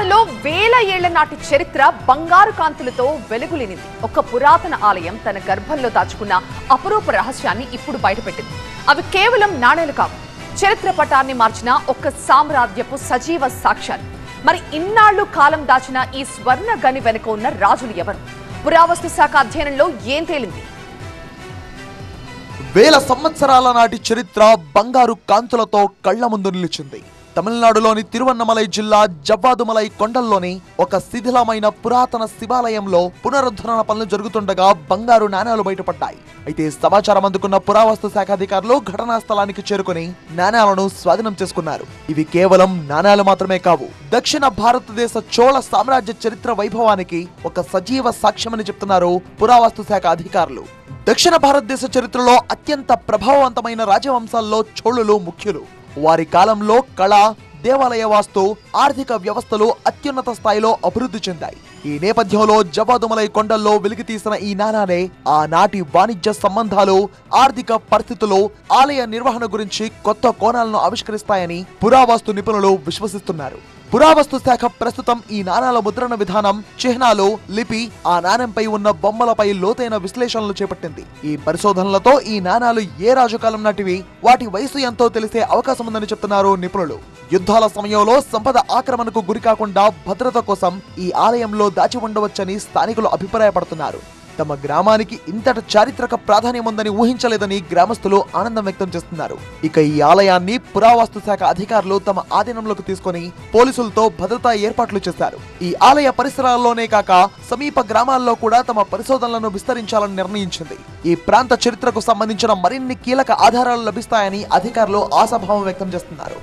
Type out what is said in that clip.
తమిళనాడులో వేల ఏళ్ల నాటి చరిత్ర బంగారు కాంతులతో వెలుగులినింది. ఒక పురాతన ఆలయం తన గర్భంలో దాచుకున్న అపరూప రహస్యాన్ని ఇప్పుడు బయటపెట్టింది. అవి కేవలం నాణేలు కావు, చరిత్ర పటాన్ని మార్చిన ఒక సామ్రాజ్యపు సజీవ సాక్ష్యాలు. మరి ఇన్నాళ్లు కాలం దాచిన ఈ స్వర్ణ గని వెనుక ఉన్న రాజులు ఎవరు? పురావస్తు శాఖ అధ్యయనంలో ఏం తేలింది? వేల సంవత్సరాల నాటి చరిత్ర బంగారు కాంతులతో కళ్ల ముందు నిలిచింది. తమిళనాడులోని తిరువన్నమలై జిల్లా జవ్వాదుమలై కొండల్లోని ఒక శిథిలమైన పురాతన శివాలయంలో పునరుద్ధరణ పనులు జరుగుతుండగా బంగారు నాణేలు బయటపడ్డాయి. అయితే సమాచారం అందుకున్న పురావస్తు శాఖ అధికారులు ఘటనా స్థలానికి చేరుకుని నాణేలను స్వాధీనం చేసుకున్నారు. ఇవి కేవలం నాణేలు మాత్రమే కావు, దక్షిణ భారతదేశ చోళ సామ్రాజ్య చరిత్ర వైభవానికి ఒక సజీవ సాక్ష్యమని చెప్తున్నారు పురావస్తు శాఖ అధికారులు. దక్షిణ భారతదేశ చరిత్రలో అత్యంత ప్రభావవంతమైన రాజవంశాల్లో చోళులు ముఖ్యులు. వారి కాలంలో కళ, దేవాలయ వాస్తు, ఆర్థిక వ్యవస్థలు అత్యున్నత స్థాయిలో అభివృద్ధి చెందాయి. ఈ నేపథ్యంలో జవ్వాదుమలై కొండల్లో వెలికితీసిన ఈ నాణాలే ఆనాటి వాణిజ్య సంబంధాలు, ఆర్థిక పరిస్థితులు, ఆలయ నిర్వహణ గురించి కొత్త కోణాలను ఆవిష్కరిస్తాయని పురావస్తు నిపుణులు విశ్వసిస్తున్నారు. పురావస్తు శాఖ ప్రస్తుతం ఈ నాణాల ముద్రణ విధానం, చిహ్నాలు, లిపి, ఆ నాణ్యంపై ఉన్న బొమ్మలపై లోతైన విశ్లేషణలు చేపట్టింది. ఈ పరిశోధనలతో ఈ నాణాలు ఏ రాజుకాలం నాటివి, వాటి వయసు ఎంతో తెలిసే అవకాశం ఉందని చెప్తున్నారు నిపుణులు. యుద్ధాల సమయంలో సంపద ఆక్రమణకు గురికాకుండా భద్రత కోసం ఈ ఆలయంలో దాచి ఉండవచ్చని స్థానికులు అభిప్రాయపడుతున్నారు. తమ గ్రామానికి ఇంతటి చారిత్రక ప్రాధాన్యం ఉందని ఊహించలేదని గ్రామస్తులు ఆనందం వ్యక్తం చేస్తున్నారు. ఇక ఈ ఆలయాన్ని పురావస్తు శాఖ అధికారులు తమ ఆధీనంలోకి తీసుకుని పోలీసులతో భద్రతా ఏర్పాట్లు చేశారు. ఈ ఆలయ పరిసరాల్లోనే కాక సమీప గ్రామాల్లో కూడా తమ పరిశోధనలను విస్తరించాలని నిర్ణయించింది. ఈ ప్రాంత చరిత్రకు సంబంధించిన మరిన్ని కీలక ఆధారాలు లభిస్తాయని అధికారులు ఆశాభావం వ్యక్తం చేస్తున్నారు.